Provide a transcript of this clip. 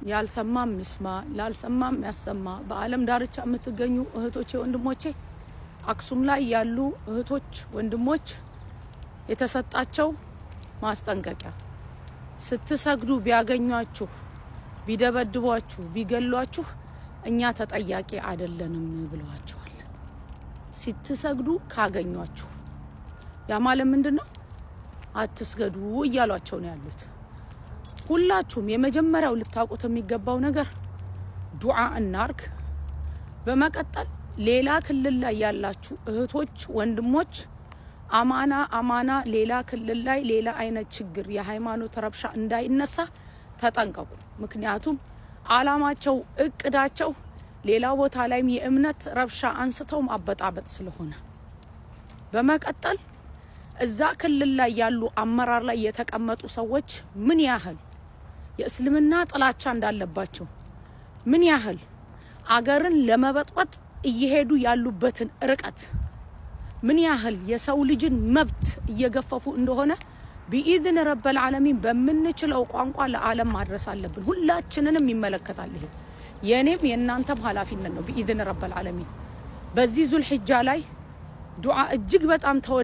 ያልሰማም ይስማ ላልሰማም ያሰማ በአለም ዳርቻ የምትገኙ እህቶቼ ወንድሞቼ አክሱም ላይ ያሉ እህቶች ወንድሞች የተሰጣቸው ማስጠንቀቂያ ስትሰግዱ ቢያገኟችሁ ቢደበድቧችሁ ቢገሏችሁ እኛ ተጠያቂ አይደለንም ብለዋቸዋል። ስትሰግዱ ካገኟችሁ ያ ማለት ምንድነው? አትስገዱ እያሏቸው ነው ያሉት። ሁላችሁም የመጀመሪያው ልታውቁት የሚገባው ነገር ዱዓ እናርግ። በመቀጠል ሌላ ክልል ላይ ያላችሁ እህቶች ወንድሞች አማና ሌላ ክልል ላይ ሌላ አይነት ችግር የሃይማኖት ረብሻ እንዳይነሳ ተጠንቀቁ። ምክንያቱም አላማቸው እቅዳቸው ሌላ ቦታ ላይ የእምነት ረብሻ አንስተው ማበጣበጥ ስለሆነ። በመቀጠል እዛ ክልል ላይ ያሉ አመራር ላይ የተቀመጡ ሰዎች ምን ያህል የእስልምና ጥላቻ እንዳለባቸው ምን ያህል አገርን ለመበጥበጥ እየሄዱ ያሉበትን ርቀት ምን ያህል የሰው ልጅን መብት እየገፈፉ እንደሆነ بإذن رب العالمين በምንችለው ቋንቋ ለዓለም ማድረስ አለብን። ሁላችንንም ይመለከታል። ይሄ የኔም የናንተም ኃላፊነት ነው። بإذن رب العالمين በዚህ ዙል ሒጃ ላይ ዱዓ እጅግ በጣም